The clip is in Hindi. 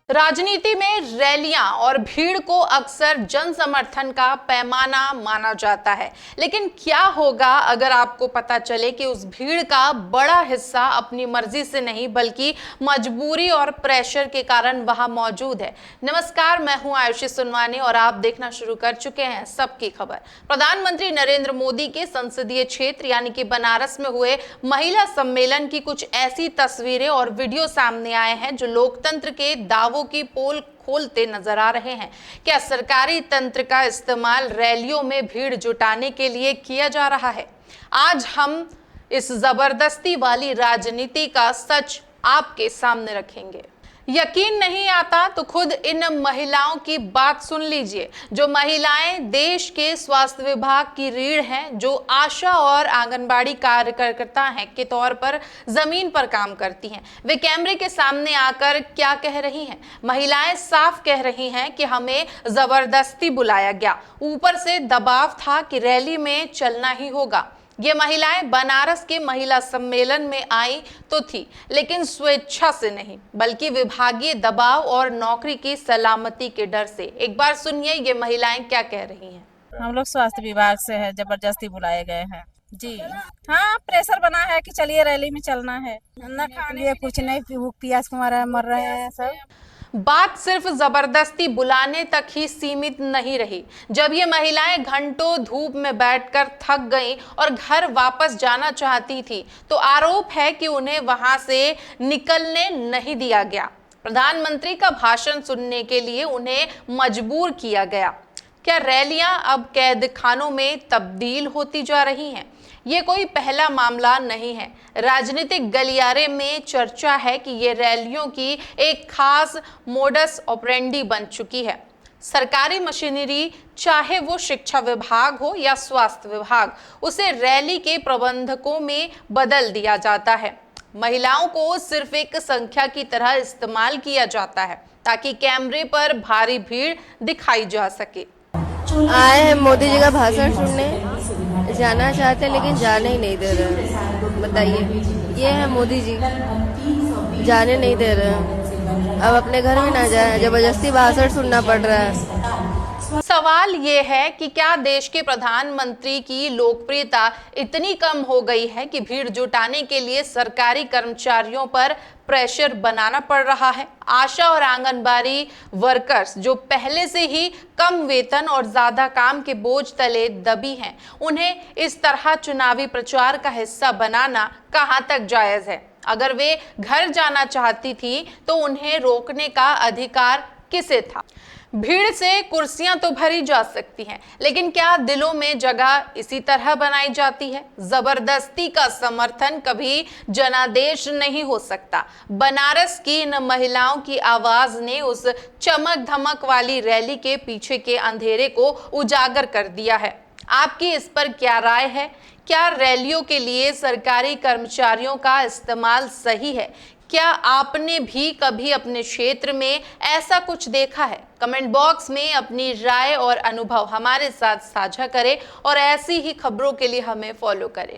राजनीति में रैलियां और भीड़ को अक्सर जन समर्थन का पैमाना माना जाता है, लेकिन क्या होगा अगर आपको पता चले कि उस भीड़ का बड़ा हिस्सा अपनी मर्जी से नहीं बल्कि मजबूरी और प्रेशर के कारण वहां मौजूद है। नमस्कार, मैं हूं आयुषी सुनवानी और आप देखना शुरू कर चुके हैं सबकी खबर। प्रधानमंत्री नरेंद्र मोदी के संसदीय क्षेत्र यानी कि बनारस में हुए महिला सम्मेलन की कुछ ऐसी तस्वीरें और वीडियो सामने आए हैं जो लोकतंत्र के दावों की पोल खोलते नजर आ रहे हैं। क्या सरकारी तंत्र का इस्तेमाल रैलियों में भीड़ जुटाने के लिए किया जा रहा है? आज हम इस जबरदस्ती वाली राजनीति का सच आपके सामने रखेंगे। यकीन नहीं आता तो खुद इन महिलाओं की बात सुन लीजिए। जो महिलाएं देश के स्वास्थ्य विभाग की रीढ़ हैं, जो आशा और आंगनबाड़ी कार्यकर्ता हैं के तौर पर जमीन पर काम करती हैं, वे कैमरे के सामने आकर क्या कह रही हैं? महिलाएं साफ कह रही हैं कि हमें जबरदस्ती बुलाया गया, ऊपर से दबाव था कि रैली में चलना ही होगा। ये महिलाएं बनारस के महिला सम्मेलन में आई तो थी, लेकिन स्वेच्छा से नहीं बल्कि विभागीय दबाव और नौकरी की सलामती के डर से। एक बार सुनिए ये महिलाएं क्या कह रही हैं। हम लोग स्वास्थ्य विभाग से है, जबरदस्ती बुलाए गए हैं जी। हाँ, प्रेशर बना है कि चलिए रैली में चलना है, न खाने लिए कुछ नहीं, भूख प्यास के मर रहे हैं सब। बात सिर्फ जबरदस्ती बुलाने तक ही सीमित नहीं रही। जब ये महिलाएं घंटों धूप में बैठकर थक गईं और घर वापस जाना चाहती थी तो आरोप है कि उन्हें वहां से निकलने नहीं दिया गया। प्रधानमंत्री का भाषण सुनने के लिए उन्हें मजबूर किया गया। क्या रैलियां अब कैद खानों में तब्दील होती जा रही हैं? ये कोई पहला मामला नहीं है। राजनीतिक गलियारे में चर्चा है कि ये रैलियों की एक खास मोडस ऑपरेंडी बन चुकी है। सरकारी मशीनरी, चाहे वो शिक्षा विभाग हो या स्वास्थ्य विभाग, उसे रैली के प्रबंधकों में बदल दिया जाता है। महिलाओं को सिर्फ एक संख्या की तरह इस्तेमाल किया जाता है ताकि कैमरे पर भारी भीड़ दिखाई जा सके। आए हैं मोदी जी का भाषण सुनने, जाना चाहते हैं लेकिन जाने ही नहीं दे रहे। बताइए, ये है मोदी जी, जाने नहीं दे रहे। अब अपने घर में ना जाए, जबरदस्ती भाषण सुनना पड़ रहा है। सवाल ये है कि क्या देश के प्रधानमंत्री की लोकप्रियता इतनी कम हो गई है कि भीड़ जुटाने के लिए सरकारी कर्मचारियों पर प्रेशर बनाना पड़ रहा है? आशा और आंगनबाड़ी वर्कर्स जो पहले से ही कम वेतन और ज्यादा काम के बोझ तले दबी हैं, उन्हें इस तरह चुनावी प्रचार का हिस्सा बनाना कहां तक जायज है? अगर वे घर जाना चाहती थी तो उन्हें रोकने का अधिकार किसे था? भीड़ से कुर्सियां तो भरी जा सकती हैं, लेकिन क्या दिलों में जगह इसी तरह बनाई जाती है? जबरदस्ती का समर्थन कभी जनादेश नहीं हो सकता। बनारस की इन महिलाओं की आवाज ने उस चमक धमक वाली रैली के पीछे के अंधेरे को उजागर कर दिया है। आपकी इस पर क्या राय है? क्या रैलियों के लिए सरकारी कर्मचारियों का इस्तेमाल सही है? क्या आपने भी कभी अपने क्षेत्र में ऐसा कुछ देखा है? कमेंट बॉक्स में अपनी राय और अनुभव हमारे साथ साझा करें और ऐसी ही खबरों के लिए हमें फॉलो करें।